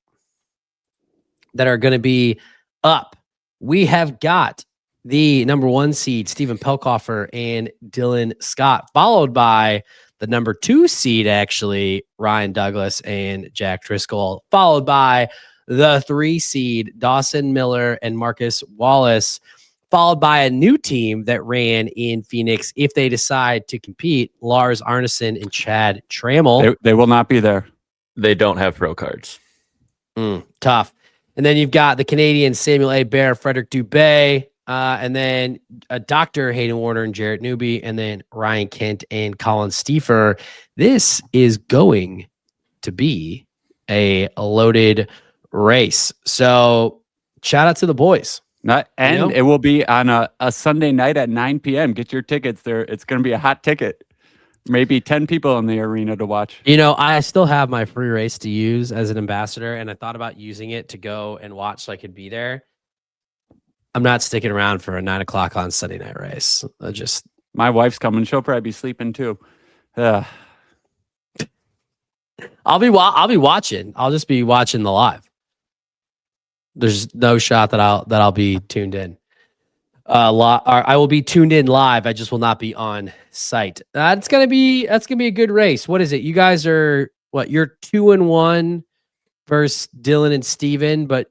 that are going to be up. We have got the number 1 seed, Stephen Pelkoffer and Dylan Scott, followed by the number 2 seed, actually, Ryan Douglas and Jack Driscoll, followed by the 3 seed, Dawson Miller and Marcus Wallace, followed by a new team that ran in Phoenix if they decide to compete, Lars Arneson and Chad Trammell. They will not be there. They don't have pro cards. Tough. And then you've got the Canadian Samuel A. Bear, Frederick Dubé, and then Dr. Hayden Warner and Jarrett Newby, and then Ryan Kent and Colin Stiefer. This is going to be a loaded race. So shout out to the boys. It will be on a Sunday night at 9 p.m. Get your tickets there. It's going to be a hot ticket. Maybe 10 people in the arena to watch. I still have my free race to use as an ambassador, and I thought about using it to go and watch so I could be there. I'm not sticking around for a 9 o'clock on Sunday night race. My wife's coming. She'll probably be sleeping too. I'll be watching. I'll just be watching the live. There's no shot that I'll be tuned in. I will be tuned in live. I just will not be on site. That's gonna be a good race. What is it? You guys are what? You're 2-1 versus Dylan and Steven, but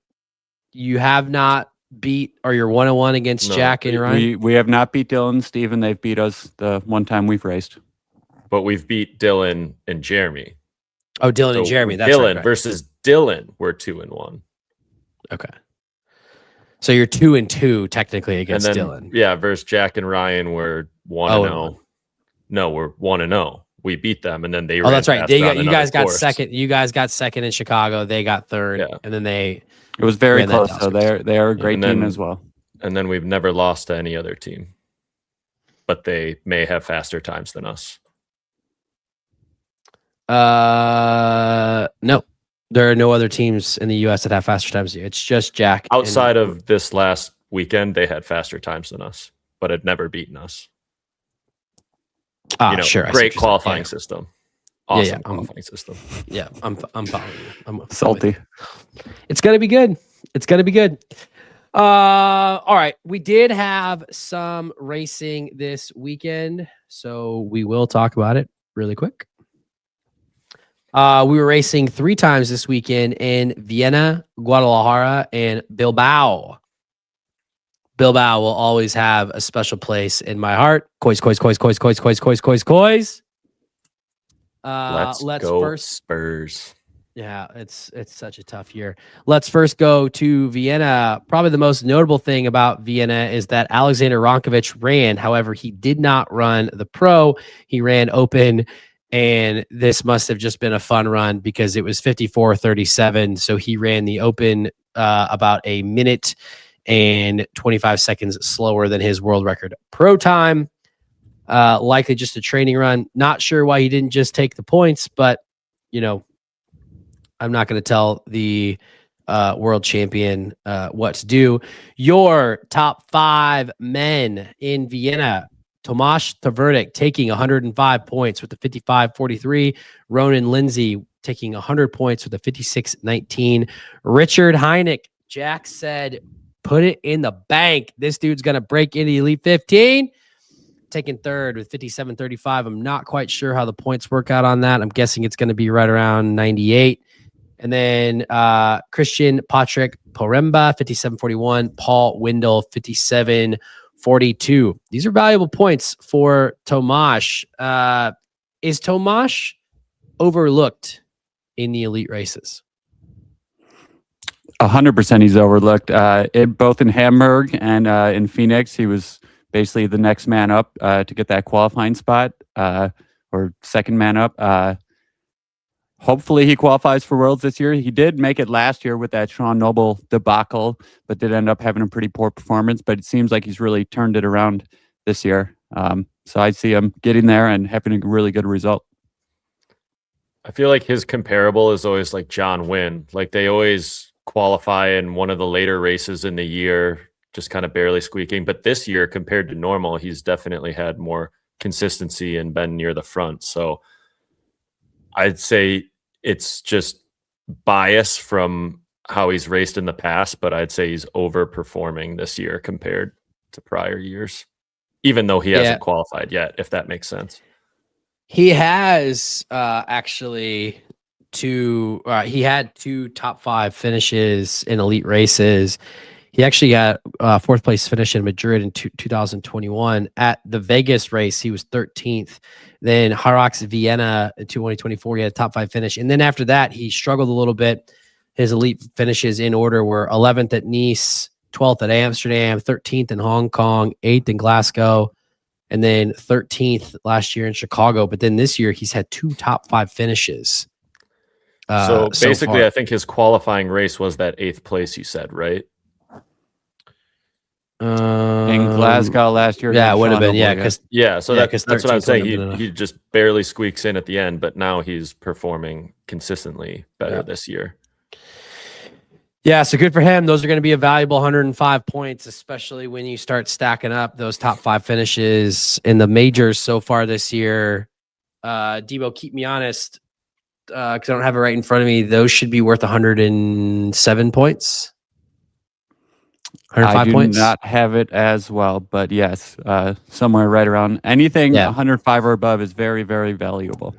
you have not beat, or you're 1-1 against Jack and Ryan. We have not beat Dylan and Steven. They've beat us the one time we've raced. But we've beat Dylan and Jeremy. Oh, Dylan and Jeremy. That's Dylan right. versus Dylan. We're 2-1. Okay. So you're 2-2 technically against Dylan. Yeah, versus Jack and Ryan, we're 1-0. No, we're 1-0. We beat them, and then they. Oh, that's right. You guys got second. You guys got second in Chicago. They got third, and then they. It was very close. So they are a great team as well. And then we've never lost to any other team, but they may have faster times than us. No. There are no other teams in the U.S. that have faster times than you. It's just Jack. Outside of this last weekend, they had faster times than us, but had never beaten us. Sure. Great qualifying system. Awesome qualifying system. Yeah, I'm following you. I'm salty. It's gonna be good. It's gonna be good. All right. We did have some racing this weekend, so we will talk about it really quick. We were racing 3 times this weekend in Vienna, Guadalajara, and Bilbao. Bilbao will always have a special place in my heart. Coys. Let's go first Spurs. Yeah, it's such a tough year. Let's first go to Vienna. Probably the most notable thing about Vienna is that Alexander Ronkovich ran. However, he did not run the pro. He ran open. And this must have just been a fun run because it was 54:37. So he ran the open about a minute and 25 seconds slower than his world record pro time. Likely just a training run. Not sure why he didn't just take the points, but I'm not going to tell the world champion what to do. Your top 5 men in Vienna. Tomasz Tvrdik taking 105 points with the 55.43. Ronan Lindsay taking 100 points with a 56.19. Richard Heineck, Jack said, put it in the bank. This dude's going to break into the Elite 15. Taking third with 57.35. I'm not quite sure how the points work out on that. I'm guessing it's going to be right around 98. And then Christian Patrick Poremba, 57.41. Paul Windle, 57.42. These are valuable points for Tomasz. Is Tomasz overlooked in the elite races? 100% he's overlooked. Both in Hamburg and in Phoenix, he was basically the next man up to get that qualifying spot, or second man up. Hopefully he qualifies for Worlds this year. He did make it last year with that Sean Noble debacle, but did end up having a pretty poor performance. But it seems like he's really turned it around this year. So I see him getting there and having a really good result. I feel like his comparable is always like John Wynn. Like they always qualify in one of the later races in the year, just kind of barely squeaking. But this year, compared to normal, he's definitely had more consistency and been near the front. So I'd say it's just bias from how he's raced in the past, but I'd say he's overperforming this year compared to prior years, even though he hasn't qualified yet, if that makes sense. He has actually he had 2 top 5 finishes in elite races. He actually got 4th place finish in Madrid in 2021. At the Vegas race, he was 13th. Then HYROX Vienna in 2024, he had a top 5 finish. And then after that, he struggled a little bit. His elite finishes in order were 11th at Nice, 12th at Amsterdam, 13th in Hong Kong, 8th in Glasgow, and then 13th last year in Chicago. But then this year he's had 2 top 5 finishes. So basically, far. I think his qualifying race was that 8th place you said, right? In Glasgow last year. Yeah, it would have been. Yeah, because So that's what I would say. He just barely squeaks in at the end, but now he's performing consistently better this year. Yeah, so good for him. Those are going to be a valuable 105 points, especially when you start stacking up those top 5 finishes in the majors so far this year. Debo, keep me honest, because I don't have it right in front of me. Those should be worth 107 points. 105 points. I do not have it as well, but yes, somewhere right around anything 105 or above is very, very valuable.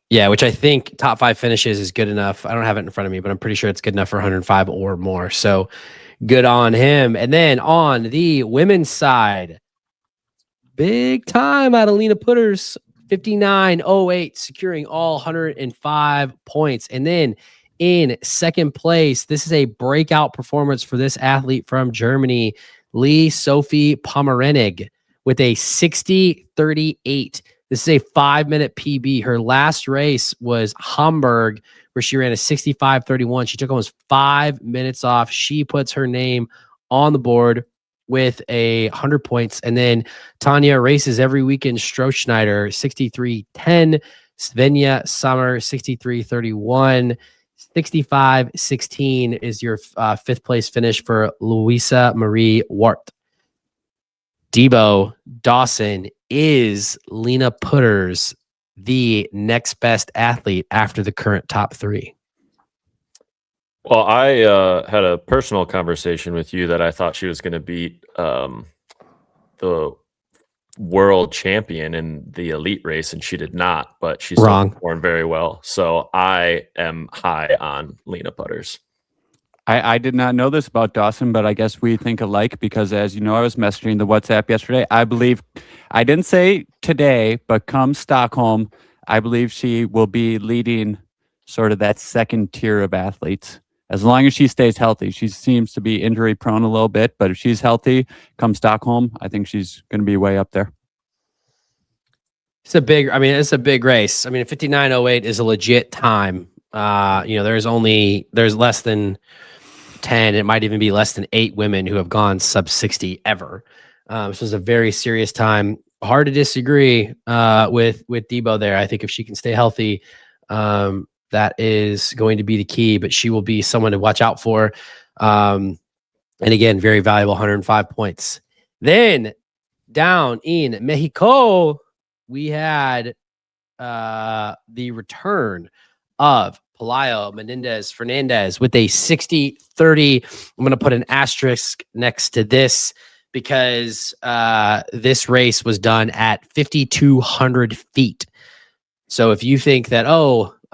Yeah, which I think top 5 finishes is good enough. I don't have it in front of me, but I'm pretty sure it's good enough for 105 or more. So good on him. And then on the women's side, big time out of Lena Putters, 59.08, securing all 105 points. And then in second place, this is a breakout performance for this athlete from Germany, Lee Sophie Pomerenig, with a 60.38. This is a 5-minute PB. Her last race was Hamburg, where she ran a 65.31. She took almost 5 minutes off. She puts her name on the board with 100 points. And then Tanya races every weekend. Strohschneider, 63.10. Svenja Sommer, 63.31. 65.16 is your 5th place finish for Louisa Marie Wart. Debo Dawson, is Lena Putters the next best athlete after the current top 3? Well, I had a personal conversation with you that I thought she was going to beat the world champion in the elite race, and she did not, but she still performed very well. So I am high on Lena Putters. I did not know this about Dawson, but I guess we think alike because, as you know, I was messaging the WhatsApp yesterday. I believe, I didn't say today, but come Stockholm, I believe she will be leading sort of that second tier of athletes. As long as she stays healthy. She seems to be injury prone a little bit, but if she's healthy, come Stockholm, I think she's going to be way up there. It's a big race. I mean, 59.08 is a legit time. There's less than 10, it might even be less than 8 women who have gone sub 60 ever. So it's a very serious time. Hard to disagree with Debo there. I think if she can stay healthy, that is going to be the key, but she will be someone to watch out for. And again, very valuable 105 points. Then down in Mexico, we had the return of Pelayo Menendez Fernandez with a 60.30. I'm going to put an asterisk next to this because this race was done at 5,200 feet. So if you think that,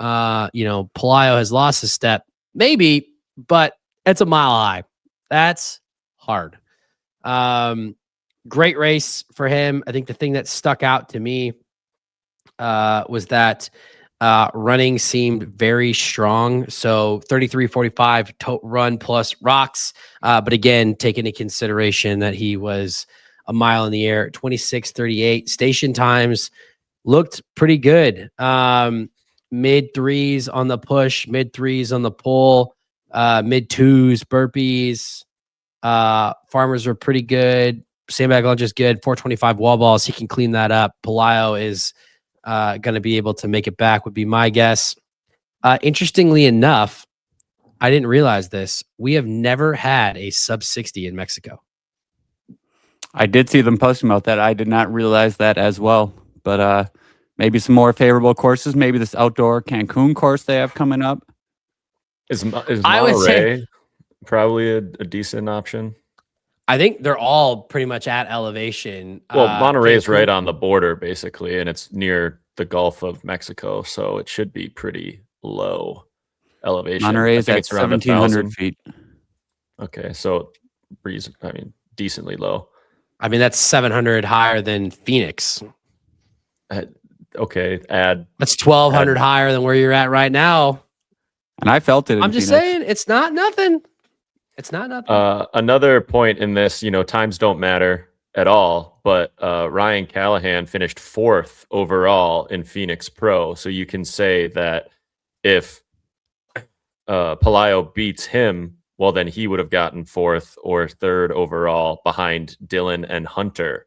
Pelayo has lost a step, maybe, but it's a mile high. That's hard. Great race for him. I think the thing that stuck out to me was that running seemed very strong. So 33.45 run plus rocks. But again, take into consideration that he was a mile in the air, 26.38. Station times looked pretty good. Mid 3s on the push, mid 3s on the pull, mid 2s, burpees. Farmers were pretty good. Sandbag lunge is good. 425 wall balls. He can clean that up. Pelayo is going to be able to make it back, would be my guess. Interestingly enough, I didn't realize this. We have never had a sub 60 in Mexico. I did see them posting about that. I did not realize that as well. But maybe some more favorable courses. Maybe this outdoor Cancun course they have coming up. Is Monterey probably a decent option? I think they're all pretty much at elevation. Well, Monterey is right on the border, basically, and it's near the Gulf of Mexico, so it should be pretty low elevation. Monterey is at 1,700 feet. Okay, so decently low. I mean, that's 700 higher than Phoenix. Okay, that's 1,200 higher than where you're at right now. And I felt it. I'm just saying, it's not nothing. It's not nothing. Another point in this, times don't matter at all, but Ryan Callahan finished 4th overall in Phoenix Pro. So you can say that if Pelayo beats him, well, then he would have gotten 4th or 3rd overall behind Dylan and Hunter.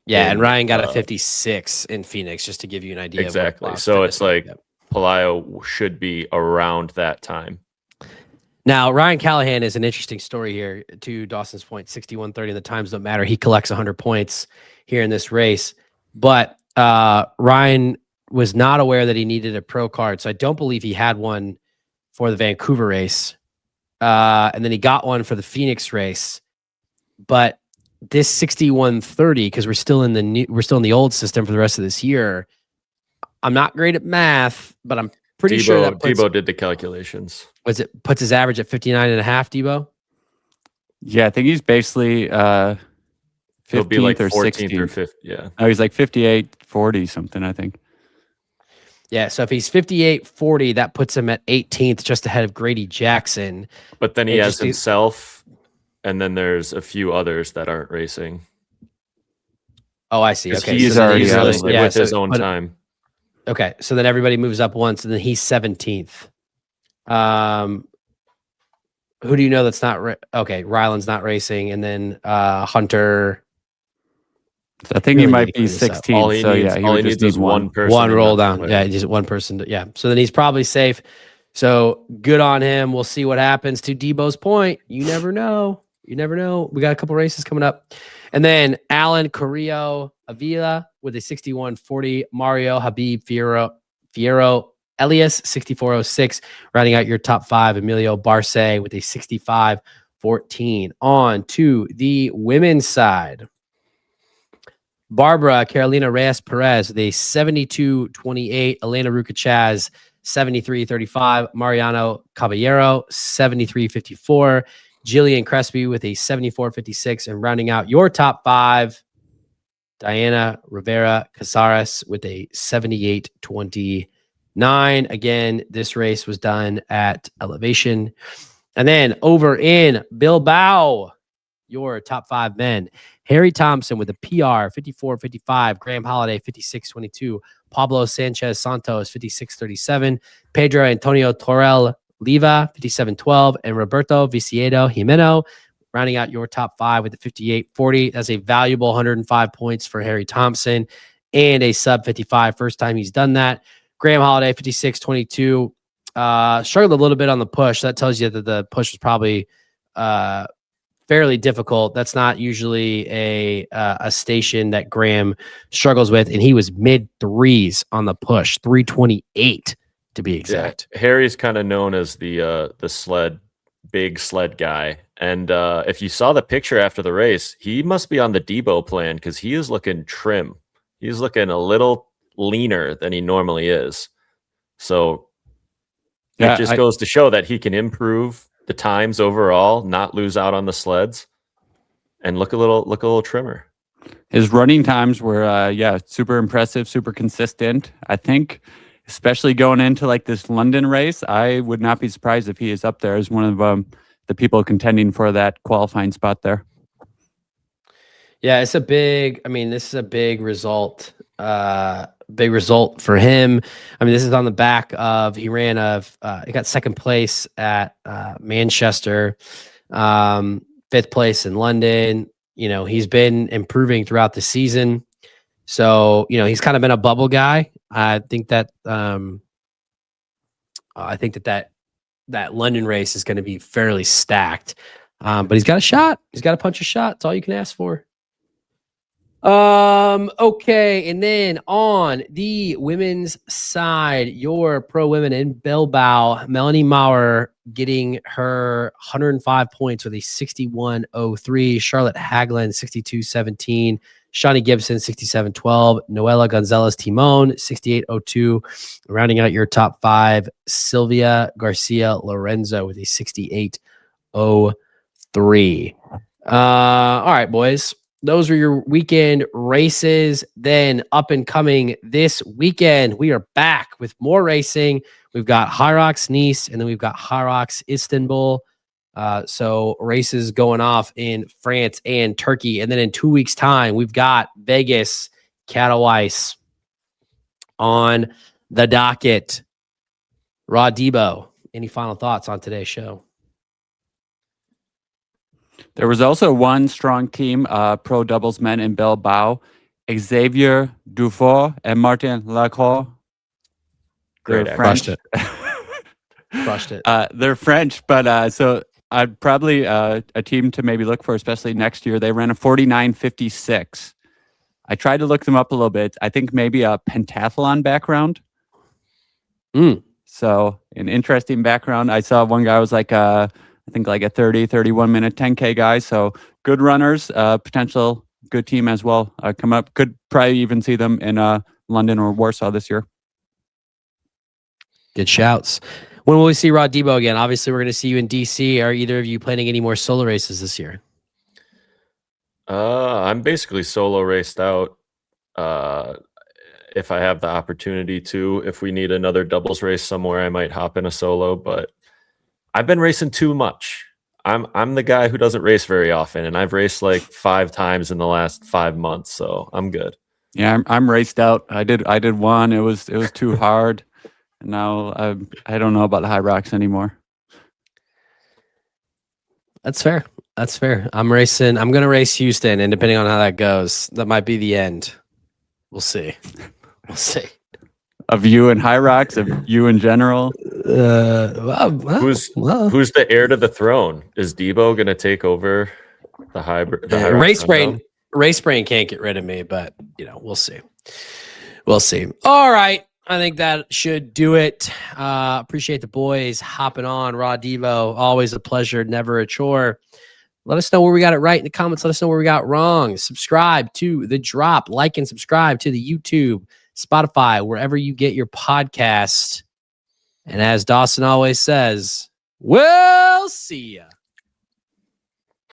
Yeah, and Ryan got a 56 in Phoenix, just to give you an idea. Exactly. Of what so it's like yep. Pelayo should be around that time. Now, Ryan Callahan is an interesting story here. To Dawson's point, 61-30, the times don't matter. He collects 100 points here in this race. But Ryan was not aware that he needed a pro card, so I don't believe he had one for the Vancouver race. And then he got one for the Phoenix race. But this 61-30, because we're still in the old system for the rest of this year. I'm not great at math, but I'm pretty sure that Debo did the calculations. Puts his average at 59.5, Debo? Yeah, I think he's basically 15th He'll be like or 14th 16th. or 5th. Yeah. Oh, he's like 58-40 something, I think. Yeah, so if he's 58-40, that puts him at 18th, just ahead of Grady Jackson. But then he has himself, and then there's a few others that aren't racing. Oh, I see. Okay, he's so already with his own time. Okay, so then everybody moves up once, and then he's 17th. Who do you know that's not okay? Ryland's not racing, and then Hunter. So I think he might be 16th. All he needs is one person. One roll down. Yeah, just one person. Yeah. So then he's probably safe. So good on him. We'll see what happens. To Debo's point, you never know. You never know. We got a couple races coming up. And then Alan Carrillo Avila with a 61-40. Mario Habib Fierro Elias 64-06. Rounding out your top 5, Emilio Barce with a 65-14. On to the women's side. Barbara Carolina Reyes Perez with a 72-28. Elena Rucachaz 73-35. Mariano Caballero 73-54. Jillian Crespi with a 74-56. And rounding out your top 5, Diana Rivera Casares with a 78-29. Again, this race was done at Elevation. And then over in Bilbao, your top 5 men. Harry Thompson with a PR 54-55, Graham Holiday 56-22, Pablo Sanchez Santos 56-37, Pedro Antonio Torrell Liva 57-12, and Roberto Viciedo Jimeno rounding out your top 5 with a 58-40. That's a valuable 105 points for Harry Thompson and a sub 55. First time he's done that. Graham Holiday 56-22, struggled a little bit on the push. That tells you that the push was probably fairly difficult. That's not usually a station that Graham struggles with, and he was mid 3s on the push, 328 to be exact. Yeah, Harry's kind of known as the big sled guy, and if you saw the picture after the race, he must be on the Debo plan because he is looking trim. He's looking a little leaner than he normally is. So yeah, it just goes to show that he can improve the times overall, not lose out on the sleds, and look a little trimmer. His running times were super impressive, super consistent. I think, especially going into like this London race, I would not be surprised if he is up there as one of the people contending for that qualifying spot there. Yeah, this is a big result. Big result for him. I mean, this is on the back of he got second place at Manchester, 5th place in London. He's been improving throughout the season. So, he's kind of been a bubble guy. I think that that London race is going to be fairly stacked. But he's got a shot. He's got to punch a shot. That's all you can ask for. Okay, and then on the women's side, your pro women in Bilbao, Melanie Maurer getting her 105 points with a 61.03, Charlotte Haglund 62.17, Shawnee Gibson 67.12, Noela Gonzalez Timon 68.02, rounding out your top 5, Sylvia Garcia Lorenzo with a 68.03. All right, boys. Those were your weekend races. Then up and coming this weekend, we are back with more racing. We've got HYROX Nice, and then we've got HYROX Istanbul. So races going off in France and Turkey. And then in 2 weeks' time, we've got Vegas, Katowice on the docket. Rod Debo, any final thoughts on today's show? There was also one strong team, pro doubles men in Bilbao, Xavier Dufour and Martin Lacroix. They're Great French. Crushed it. They're French, but so I'd probably a team to maybe look for, especially next year. They ran a 49.56. I tried to look them up a little bit. I think maybe a pentathlon background. So an interesting background. I saw one guy was like I think like a 31 minute 10K guy. So good runners, potential good team as well. Come up. Could probably even see them in London or Warsaw this year. Good shouts. When will we see Rod Debo again? Obviously, we're going to see you in DC. Are either of you planning any more solo races this year? I'm basically solo raced out. If I have the opportunity to, if we need another doubles race somewhere, I might hop in a solo, but I've been racing too much. I'm the guy who doesn't race very often, and I've raced like 5 times in the last 5 months, so I'm good. Yeah, I'm raced out. I did one. It was too hard. And now I don't know about the HYROX anymore. That's fair. That's fair. I'm going to race Houston, and depending on how that goes, that might be the end. We'll see. We'll see. Of you and HYROX, of you in general. Who's the heir to the throne? Is Debo going to take over the hybrid? Race brain can't get rid of me, but we'll see. We'll see. All right. I think that should do it. Appreciate the boys hopping on. Rod Debo, always a pleasure, never a chore. Let us know where we got it right in the comments. Let us know where we got wrong. Subscribe to The Drop. Like and subscribe to the YouTube, Spotify, wherever you get your podcast. And as Dawson always says, we'll see ya.